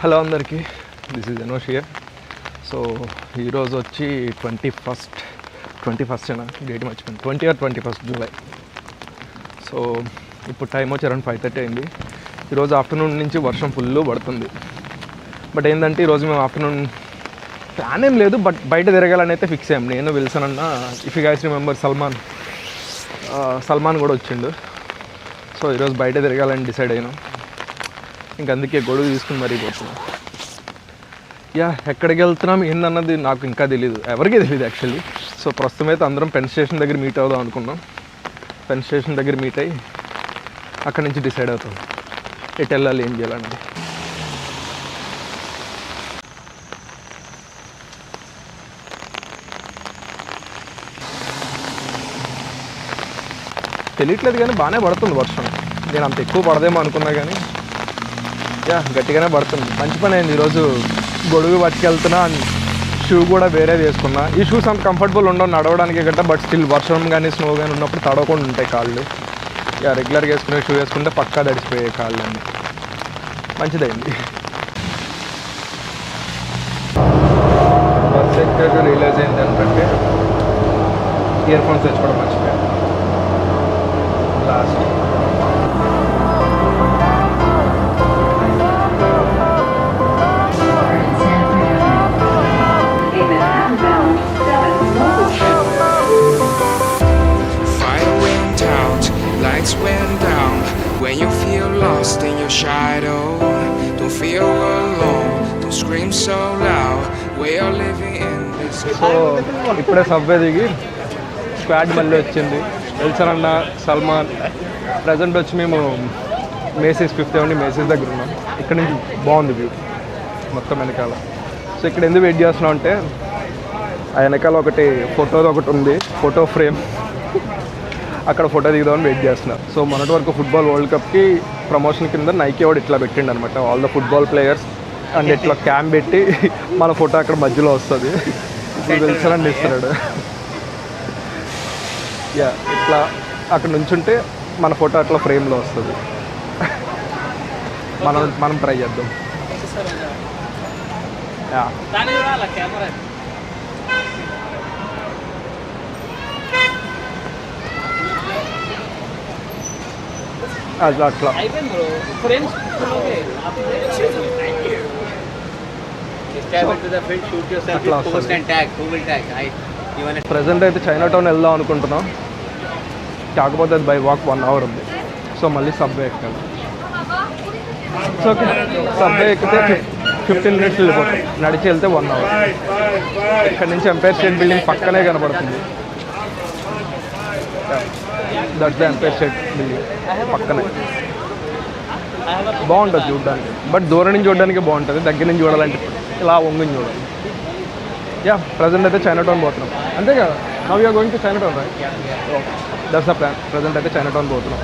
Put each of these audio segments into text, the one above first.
Hello అందరికీ, this is అనోష్ here. So ఈరోజు వచ్చి 21st డేట్ మర్చిపోయింది, 21st జూలై. సో ఇప్పుడు టైం వచ్చి అరౌండ్ 5:30 అయింది. ఈరోజు ఆఫ్టర్నూన్ నుంచి వర్షం ఫుల్ పడుతుంది. బట్ ఏంటంటే ఈరోజు మేము ఆఫ్టర్నూన్ ప్లాన్ ఏం లేదు, బట్ బయట తిరగాలని అయితే ఫిక్స్ అయ్యాం. నేను విల్సన్ అన్న, if you guys remember Salman కూడా వచ్చిండు. సో ఈరోజు బయట తిరగాలని డిసైడ్ అయినాం. ఇంక అందుకే గొడుగు తీసుకుని మరీ పోతున్నాం. ఎక్కడికి వెళ్తున్నాం ఏందన్నది నాకు ఇంకా తెలీదు, ఎవరికీ తెలియదు యాక్చువల్లీ. సో ప్రస్తుతం అయితే అందరం పెన్ స్టేషన్ దగ్గర మీట్ అవుదాం అనుకున్నాం. పెన్ స్టేషన్ దగ్గర మీట్ అయ్యి అక్కడి నుంచి డిసైడ్ అవుతాం ఎటు వెళ్ళాలి, ఏం చేయాలన్నది. తెలియట్లేదు కానీ బాగానే పడుతుంది వర్షం. నేను అంత ఎక్కువ పడదేమో అనుకున్నా కానీ గట్టిగానే పడుతుంది. మంచి పని అయింది. ఈరోజు గొడుగు పట్టుకెళ్తున్నా, షూ కూడా వేరేది వేసుకున్నా. ఈ షూస్ అంత కంఫర్టబుల్ ఉండవు నడవడానికి గట్ట, బట్ స్టిల్ వర్షం కానీ స్నో కానీ ఉన్నప్పుడు తడవకుండా ఉంటాయి కాళ్ళు. రెగ్యులర్గా వేసుకునే షూ వేసుకుంటే పక్కా తడిసిపోయాయి కాళ్ళు అన్నీ. మంచిదైంది. బస్ ఎక్కాక రియలైజ్ అయింది ఏంటంటే ఇయర్ ఫోన్స్ తెచ్చుకోవడం మర్చిపోయాను last. Went down when you feel lost in your shadow. Don't feel alone, don't scream so loud. We are living in this. So ఇప్పుడే సబ్వే దిగి స్క్వాడ్ మళ్ళీ వచ్చింది. విల్సన్ అన్న, సల్మాన్. ప్రజెంట్ వచ్చి మేము మేసీస్ 5th Avenue మేసీస్ దగ్గర ఉన్నాం. ఇక్కడ నుంచి బాగుంది వ్యూ మొత్తం వెనకాల. సో ఇక్కడ ఎందుకు వెయిట్ చేస్తున్నాం అంటే ఆ వెనకాల ఒకటి ఫోటోది ఒకటి ఉంది, ఫోటో ఫ్రేమ్. అక్కడ ఫోటో దిగుదామని వెయిట్ చేస్తున్నారు. సో మొన్నటి వరకు ఫుట్బాల్ వరల్డ్ కప్కి ప్రమోషన్ కింద నైకీ వాడు ఇట్లా పెట్టిండు అనమాట, all the football players and ఇట్లా క్యాంప్ పెట్టి మన ఫోటో అక్కడ మధ్యలో వస్తుంది. విల్సన్ అని ఇస్తున్నాడు. ఇట్లా అక్కడ నుంచుంటే మన ఫోటో అట్లా ఫ్రేమ్లో వస్తుంది. మనం ట్రై చేద్దాం. అట్లా ప్రజెంట్ అయితే చైనా టౌన్ వెళ్దాం అనుకుంటున్నాం. కాకపోతే అది బై వాక్ 1 hour ఉంది. సో మళ్ళీ సబ్వే ఎక్కాలి. సో ఓకే, సబ్వే ఎక్కితే 15 minutes వెళ్ళిపోతుంది. నడిచి వెళ్తే 1 hour. ఇక్కడ నుంచి ఎంపైర్ స్టేట్ బిల్డింగ్ పక్కనే కనపడుతుంది. That's the umpire state building పక్కనే. బాగుంటుంది చూడడానికి, బట్ దూరం నుంచి చూడడానికి బాగుంటుంది. దగ్గర నుంచి చూడాలంటే ఇలా వంగుని చూడాలి. ప్రజెంట్ అయితే చైనా టౌన్ పోతున్నాం, అంతే కదా. Now you're going to Chinatown, right? That's the plan. Present అయితే చైనా టౌన్ పోతున్నాం.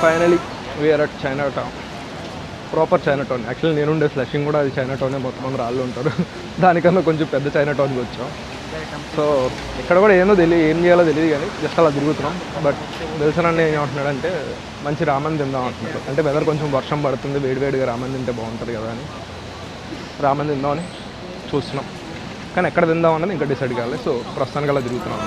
Finally we're at Chinatown, proper Chinatown. Actually నేనుండే ఫ్లషింగ్ కూడా అది చైనా టౌనే, మొత్తం రాళ్ళు ఉంటారు. దానికన్నా కొంచెం పెద్ద చైనా టౌన్కి వచ్చాం. సో ఇక్కడ కూడా ఏం చేయాలో తెలియదు కానీ జస్ట్ అలా తిరుగుతున్నాం. బట్ విల్సన్ అన్న ఏమంటున్నాడంటే మంచి రామన్ తిందాం అంటున్నాడు. అంటే వెదర్ కొంచెం వర్షం పడుతుంది, వేడివేడిగా రామన్ తింటే బాగుంటుంది కదా అని రామన్ తిందామని చూస్తున్నాం. కానీ ఎక్కడ తిందాం అన్నది ఇంకా డిసైడ్ కావాలి. సో ప్రస్తుతానికి అలా తిరుగుతున్నాం.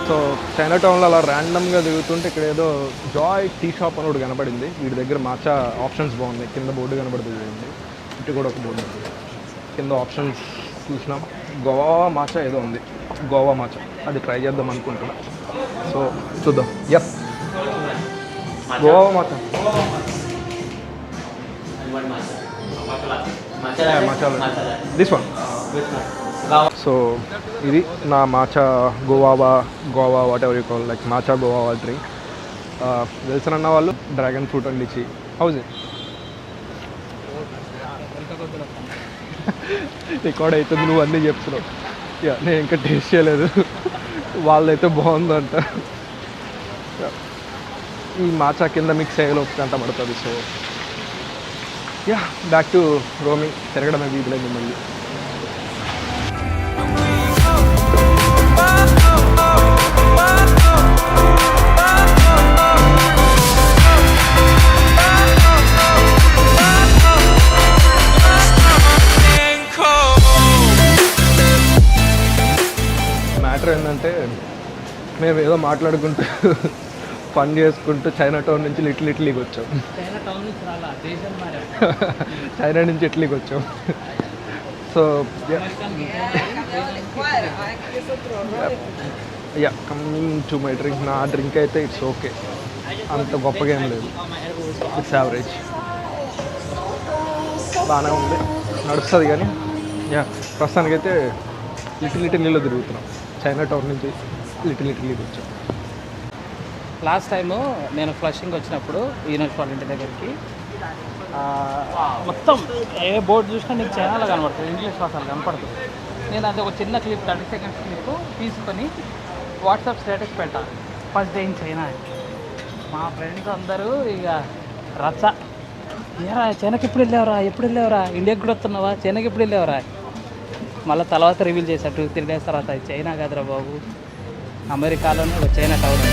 సో చైనా టౌన్లో అలా ర్యాండమ్గా తిరుగుతుంటే ఇక్కడ ఏదో జాయ్ టీ షాప్ అని ఒకటి కనపడింది. వీటి దగ్గర మాచా ఆప్షన్స్ బాగున్నాయి. కింద బోర్డు కనపడుతుంది, ఇటు కూడా ఒక బోర్డు ఉంది. కింద ఆప్షన్స్ చూసినాం. గోవా మాచా ఏదో ఉంది, గోవా మాచా. అది ట్రై చేద్దాం అనుకుంటున్నా. సో చూద్దాం. Yes, guava matcha. This one. So ఇది నా matcha guava whatever you call, like matcha guava drink. Wilson అన్న వాళ్ళు dragon fruit and lychee. How's it? Record అవుతుంది, నువ్వు అన్నీ చెప్తున్నావు. నేను ఇంకా టేస్ట్ చేయలేదు. వాళ్ళైతే బాగుందంట. ఈ మాచా కింద మిక్స్ అయ్యేలోపు గంట పడుతుంది. So yeah, back to roaming. తిరగడమే వీధిలో మళ్ళీ. మ్యాటర్ ఏంటంటే మేము ఏదో మాట్లాడుకుంటూ ఫన్ చేసుకుంటూ చైనా టౌన్ నుంచి ఇటలీకి వచ్చాం. చైనా నుంచి ఇటలీకి వచ్చాం. So yeah, coming to my drink. నా డ్రింక్ అయితే ఇట్స్ ఓకే, అంత గొప్పగా ఏం లేదు, ఇట్స్ యావరేజ్, బాగానే ఉంది, నడుస్తుంది. కానీ యా, ప్రస్తుతానికైతే ఇటలీలో తిరుగుతున్నాం. చైనా టౌన్ నుంచి ఇటలీకి వచ్చాం. లాస్ట్ టైము నేను ఫ్లషింగ్ వచ్చినప్పుడు యూనివర్సిటీ వాళ్ళ ఇంటి దగ్గరికి మొత్తం ఏ బోర్డు చూసినా నీకు చైనాలో కనబడుతుంది, ఇంగ్లీష్ అసలు కనపడుతుంది. నేను అది ఒక చిన్న క్లిప్ 30 సెకండ్స్ క్లిప్ తీసుకొని వాట్సాప్ స్టేటస్ పెట్టాను, ఫస్ట్ డే ఇన్ చైనా. మా ఫ్రెండ్స్ అందరూ ఇక రచ్చ, ఏరా చైనాకి ఎప్పుడు వెళ్ళావరా, ఇండియాకి కూడా వస్తున్నావా, చైనాకి ఎప్పుడు వెళ్ళావరా. మళ్ళీ తర్వాత రివీల్ చేశా 2-3 డేస్ తర్వాత, చైనా కాదురా బాబు, అమెరికాలోనే ఒక Chinatown.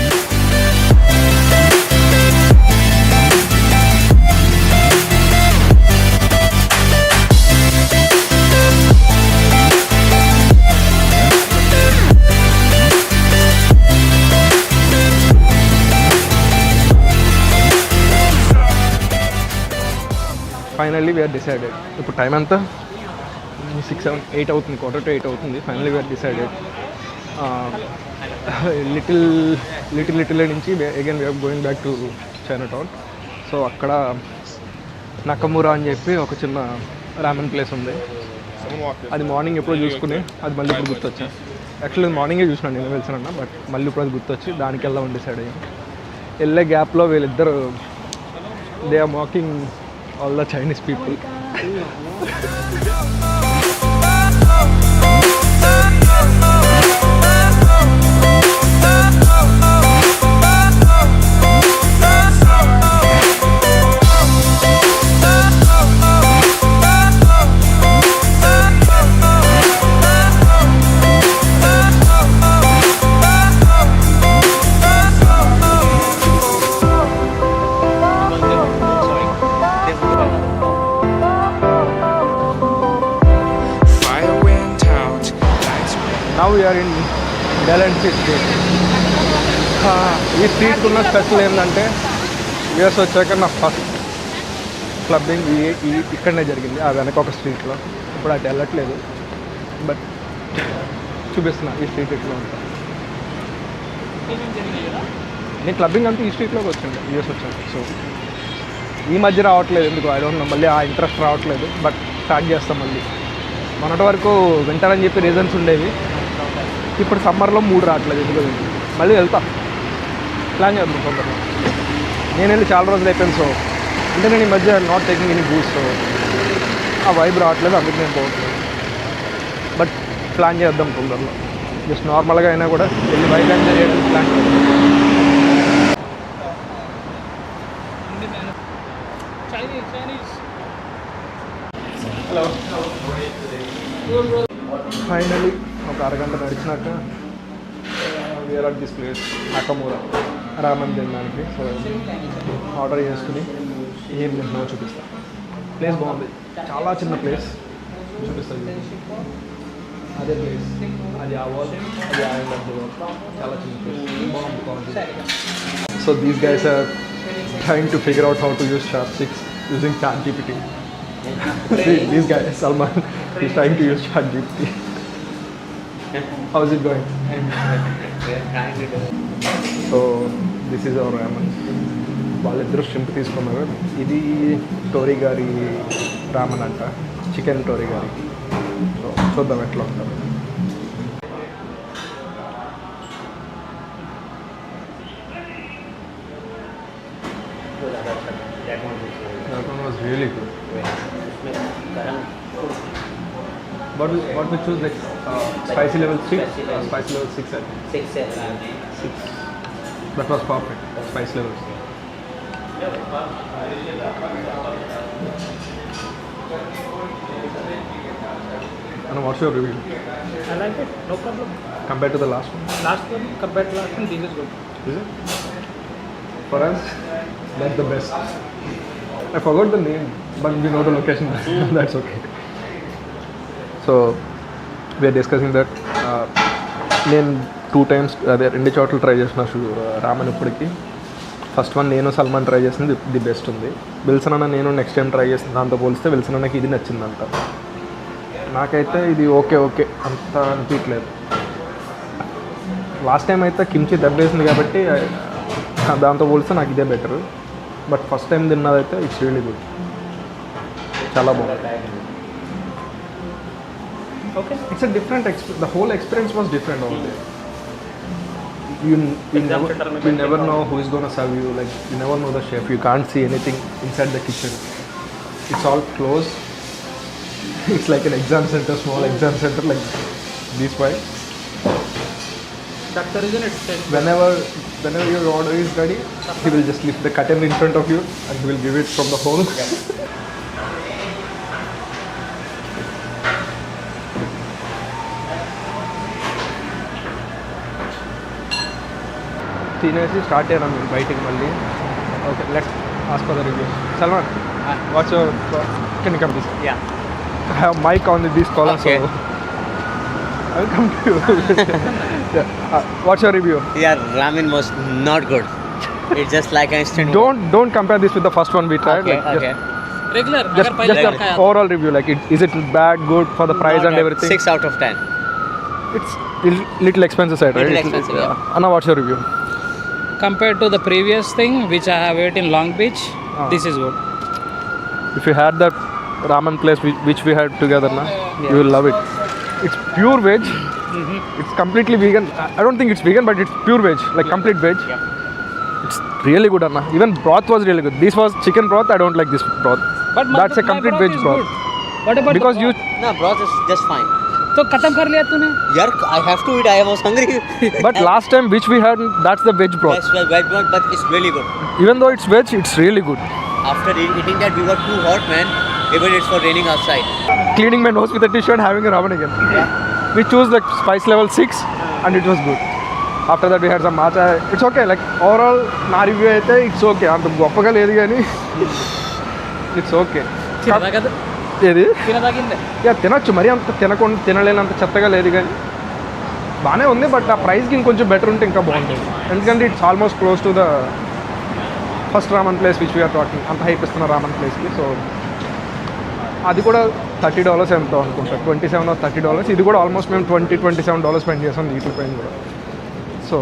Finally we're decided. ఇప్పుడు టైం ఎంత? 6-7-8 అవుతుంది, 7:45 అవుతుంది. Finally we're decided. లిటిల్ నుంచి again we're going back to Chinatown. So అక్కడ నకమురా అని చెప్పి ఒక చిన్న రామెన్ ప్లేస్ ఉంది. అది మార్నింగ్ ఎప్పుడో చూసుకుని అది మళ్ళీ ఇప్పుడు గుర్తొచ్చాను. యాక్చువల్లీ మార్నింగే చూసినాను నేను వెళ్తానన్నా, బట్ మళ్ళీ ఇప్పుడు అది గుర్తొచ్చి దానికి వెళ్దామని డిసైడ్ అయ్యాను. వెళ్ళే గ్యాప్లో వీళ్ళిద్దరు they are mocking all the Chinese people. Now we are in Delancey Street. ఈ స్ట్రీట్కి ఉన్న స్పెషల్ ఏంటంటే యూఎస్ వచ్చాక నా ఫస్ట్ క్లబ్బింగ్ ఇక్కడనే జరిగింది, ఆ వెనక ఒక స్ట్రీట్లో. ఇప్పుడు అటు వెళ్ళట్లేదు, బట్ చూపిస్తున్నా ఈ స్ట్రీట్ ఎట్లా ఉంటా. నేను క్లబ్బింగ్ అంతా ఈ స్ట్రీట్లోకి వచ్చాను యూఎస్ వచ్చాను. సో ఈ మధ్య రావట్లేదు ఎందుకు, ఐ డోంట్ నో, మళ్ళీ ఆ ఇంట్రెస్ట్ రావట్లేదు. బట్ స్టార్ట్ చేస్తాం మళ్ళీ. మొన్నటి వరకు వింటారని చెప్పి రీజన్స్ ఉండేవి, ఇప్పుడు సమ్మర్లో 3 రావట్లేదు ఎందుకు. మళ్ళీ వెళ్తా, ప్లాన్ చేద్దాం తొందరగా. నేను వెళ్ళి చాలా రోజులు అయిపోయింది. సో అంటే నేను ఈ మధ్య not taking any Boost, so ఆ వైబ్ రావట్లేదు, అందుకు నేను పోవట్లేదు. బట్ ప్లాన్ చేద్దాం తొందరలో, జస్ట్ నార్మల్గా అయినా కూడా వెళ్ళి వైబ్ ఎంజాయ్ చేయడానికి ప్లాన్ చేద్దాం. హలో, ఫైనలీ ఒక అరగంట నడిచినాక where are this place Nakamura ramen తినడానికి. సో ఆర్డర్ చేసుకుని ఏం తింటున్నా చూపిస్తాను. ప్లేస్ బాగుంది, చాలా చిన్న ప్లేస్, చూపిస్తాను. అదే ప్లేస్, అది ఆ వాల్, అది ఆ ఎండ్ ఆఫ్ ది వాల్, చాలా చిన్న ప్లేస్, బాగుంది. So these guys are trying to figure out how to use chopsticks using ChatGPT. See, this guy Salman, he's trying to use ChatGPT. How is it going? So this is our ramen. వాళ్ళిద్దరు shrimp తీసుకున్నారు. ఇది Tori గారి రామన్ అంట, chicken Tori గారి. So చూద్దాం ఎట్లా ఉంటారు. That one was really good. What we choose, like spicy level 6 or spicy level 6? 6. That was perfect. Spice level. And what's your review I like it, no problem. compared to the last one? Last one compared to last one, this is good. Is it? For us, that's the best. I forgot the name, but we know the location. That's okay. So, we are discussing that. నేను 2 times అదే 2 చోట్ల try చేసిన రామన్ ఇప్పటికి. First one నేను Salman try చేసింది the best ఉంది. Wilson అన్న నేను నెక్స్ట్ టైం ట్రై చేసిన దాంతో పోలిస్తే విల్సన్ అన్నకి ఇది నచ్చిందంట. నాకైతే ఇది ఓకే అంత అనిపించలేదు. లాస్ట్ టైం అయితే కిమ్చి దెబ్బేసింది కాబట్టి దాంతో పోలిస్తే నాకు ఇదే బెటర్. బట్ ఫస్ట్ టైం తిన్నదైతే ఇట్స్ రియలీ గుడ్, చాలా బాగుంది. Okay. It's a different the whole experience was different over there. You never know who is going to serve you, like you never know the chef, you can't see anything inside the kitchen, it's all closed. It's like an exam center, small exam center like this way. That's the reason it's tastes. Whenever your order is ready, he will just lift the curtain in front of you and he will give it from the hole. తినేసి start అయ్యాను మీరు బయటికి మళ్ళీ. Okay, let's ask for the review. Salman, what's your can you come this? Yeah. I have mic on this call, Okay. so I will come to you. Yeah. What's your review? Yeah, ramen was not good. It's just like an instant. Don't compare this with the first one we tried. Okay, Like, okay. Regular. Just अगर पहले the खाया overall review. Like, is it bad, good for the price Not and bad. everything? 6 out of 10. It's little expensive side, right? Little expensive, yeah. Anna, what's your review? compared to the previous thing which I have ate in Long Beach, this is good. If you had that ramen place which we had together, na, you will love it. It's pure veg. It's completely vegan. I don't think it's vegan, but it's pure veg, like complete veg. It's really good, Anna. Even broth was really good. This was chicken broth. I don't like this broth. But That's a complete veg is broth. good. What about Because you No, broth is just fine. तो खत्म कर लिया तूने? Yaar, I have to eat. I was hungry. but last time which we had, that's the veg broth. That's well, veg broth, but it's really good. Even though it's veg, it's really good. After eating that, we were too hot, man. Even it's for raining outside. Cleaning my nose with a tissue and having a ramen again. We chose like spice level 6 and it was good. After that we had some matcha. It's okay. Like overall, na review aithe it's okay. అంత గొప్పగా లేదు కానీ it's okay. ఏది తినదగిందే. Yeah తినొచ్చు, మరి అంత తినలేనంత చెత్తగా లేదు కానీ బాగానే ఉంది. బట్ ఆ ప్రైస్కి ఇంకొంచెం బెటర్ ఉంటే ఇంకా బాగుంటుంది. ఎందుకంటే it's almost close to the first ramen place which we're talking. అంత హైప్ ఇస్తున్న రామన్ ప్లేస్కి. సో అది కూడా $30 ఎంతో అనుకుంటా, $27 or $30. ఇది కూడా ఆల్మోస్ట్ మేము $27 స్పెండ్ చేసాం వీటిపైన కూడా. సో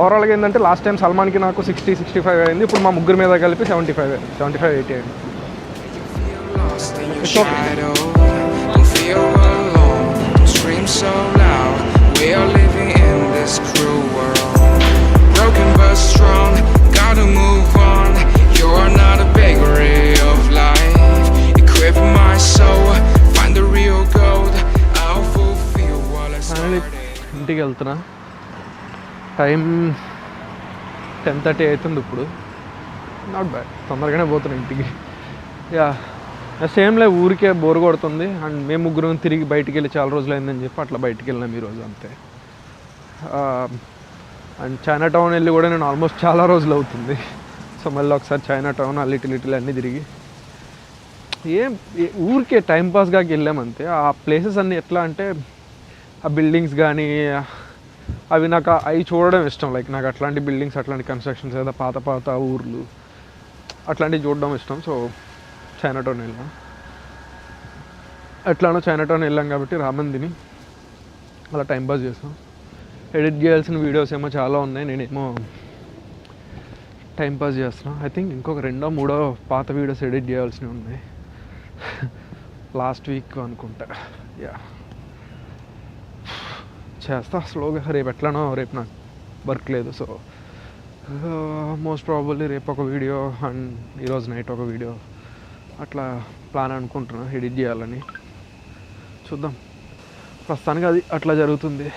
ఓవరాల్గా ఏంటంటే లాస్ట్ టైం సల్మాన్కి నాకు 60-65 అయింది. ఇప్పుడు మా ముగ్గురు మీద కలిపి 75-80 అయింది. Lost in your shadow. Don't feel alone. Don't scream so loud. We are living in this cruel world. Broken but strong. Gotta move on. You are not a bakery of life. Equip my soul. Find the real gold. I'll fulfill what I started. ఇంటికి వెళ్తున్నా. Time 10:30 అవుతుంది ఇప్పుడు. Not bad, తొందరగానే పోతున్నా ఇంటికి. Yeah same లే, ఊరికే bore కొడుతుంది. అండ్ మేము ముగ్గురం తిరిగి బయటికి వెళ్ళి చాలా రోజులు అయిందని చెప్పి అట్లా బయటికి వెళ్ళినాం ఈరోజు అంతే. అండ్ చైనా టౌన్ వెళ్ళి కూడా నేను ఆల్మోస్ట్ చాలా రోజులు అవుతుంది. సో మళ్ళీ ఒకసారి చైనా టౌన్ ఆ లిటిల్ అన్నీ తిరిగి ఊరికే టైంపాస్గా వెళ్ళామంతే. ఆ ప్లేసెస్ అన్నీ ఎట్లా అంటే ఆ బిల్డింగ్స్ కానీ అవి నాకు అవి చూడడం ఇష్టం. లైక్ నాకు అట్లాంటి బిల్డింగ్స్, అట్లాంటి కన్స్ట్రక్షన్స్, ఏదో పాత ఊర్లు అట్లాంటివి చూడడం ఇష్టం. సో చైనా టౌన్ వెళ్ళాం. ఎట్లానో చైనా టౌన్ వెళ్ళాం కాబట్టి రామన్ తిని అలా టైంపాస్ చేస్తాం. ఎడిట్ చేయాల్సిన వీడియోస్ ఏమో చాలా ఉన్నాయి, నేనేమో టైంపాస్ చేస్తున్నాను. ఐ థింక్ ఇంకొక 2-3 పాత వీడియోస్ ఎడిట్ చేయాల్సినవి ఉన్నాయి. లాస్ట్ వీక్ అనుకుంటా. యా చేస్తా స్లోగా. రేపు ఎట్లానో, రేపు నాకు వర్క్ లేదు. సో మోస్ట్ ప్రాబబ్లీ రేపు ఒక వీడియో అండ్ ఈరోజు నైట్ ఒక వీడియో అట్లా ప్లాన్ అనుకుంటున్నా ఎడిట్ చేయాలని. చూద్దాం, ప్రస్తుతానికి అది అట్లా జరుగుతుంది.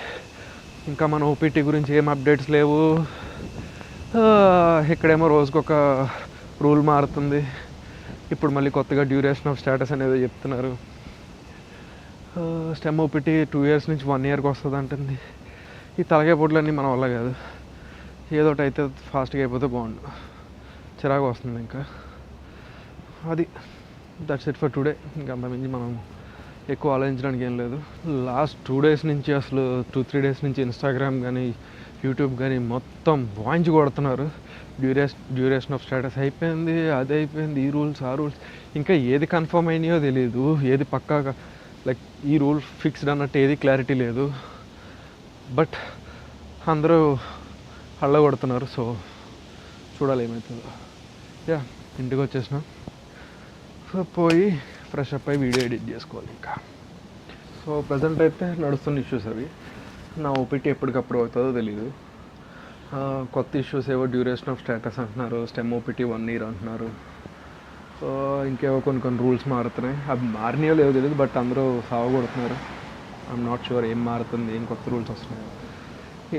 ఇంకా మన ఓపీటీ గురించి ఏం అప్డేట్స్ లేవు. ఇక్కడేమో రోజుకొక రూల్ మారుతుంది. ఇప్పుడు మళ్ళీ కొత్తగా డ్యూరేషన్ ఆఫ్ స్టేటస్ అనేది చెప్తున్నారు. స్టెమ్ ఓపీటీ 2 years నుంచి 1 yearకి వస్తుంది అంటుంది. ఈ తలకాయ పొడులన్నీ మన వల్ల కాదు. ఏదో ఒకటి అయితే ఫాస్ట్గా అయిపోతే బాగుండు. చిరాకు వస్తుంది ఇంకా. అది దట్స్ ఇట్ ఫర్ టుడే. ఇంకా అంతమించి మనం ఎక్కువ ఆలోచించడానికి ఏం లేదు. లాస్ట్ 2 days నుంచి అసలు 2-3 days నుంచి ఇన్స్టాగ్రామ్ కానీ యూట్యూబ్ కానీ మొత్తం వాయించి కొడుతున్నారు. డ్యూరేషన్ ఆఫ్ స్టేటస్ అయిపోయింది, అది అయిపోయింది, ఈ రూల్స్ ఆ రూల్స్, ఇంకా ఏది కన్ఫర్మ్ అయినాయో తెలియదు, ఏది పక్కాగా లైక్ ఈ రూల్ ఫిక్స్డ్ అన్నట్టు ఏది క్లారిటీ లేదు. బట్ అందరూ హళ్ళ కొడుతున్నారు. సో చూడాలి ఏమవుతుందో. యా ఇంటికి వచ్చేసిన. సో పోయి ఫ్రెష్ అప్ అయి వీడియో ఎడిట్ చేసుకోవాలి ఇంకా. సో ప్రజెంట్ అయితే నడుస్తున్న ఇష్యూస్ అవి. నా ఓపీటీ ఎప్పటికప్పుడు అవుతుందో తెలీదు. కొత్త ఇష్యూస్ ఏవో డ్యూరేషన్ ఆఫ్ స్టేటస్ అంటున్నారు, స్టెమ్ ఓపీటీ 1 year అంటున్నారు. ఇంకేవో కొన్ని రూల్స్ మారుతున్నాయి. అవి మారినాయో లేవో తెలియదు, బట్ అందరూ సాగొడుతున్నారు. ఐఎమ్ నాట్ షూర్ ఏం మారుతుంది, ఏం కొత్త రూల్స్ వస్తున్నాయో.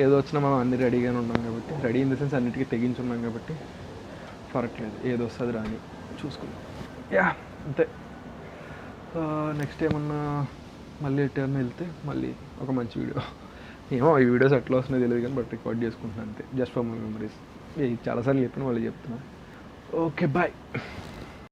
ఏదో వచ్చినా మనం అన్ని రెడీగానే ఉన్నాం కాబట్టి, రెడీ ఇన్ ద సెన్స్ అన్నిటికీ తెగించున్నాం కాబట్టి ఫరట్లేదు. ఏదో వస్తుంది రాని చూసుకుందాం. యా అంతే. నెక్స్ట్ ఏమన్నా మళ్ళీ ఎటైనా వెళ్తే మళ్ళీ ఒక మంచి వీడియో. ఏమో ఈ వీడియోస్ ఎట్లా వస్తున్నాయో తెలియదు కానీ బట్ రికార్డ్ చేసుకుంటున్నాను అంతే, జస్ట్ ఫర్ మై మెమరీస్. చాలాసార్లు చెప్పిన మళ్ళీ చెప్తున్నా. Okay bye.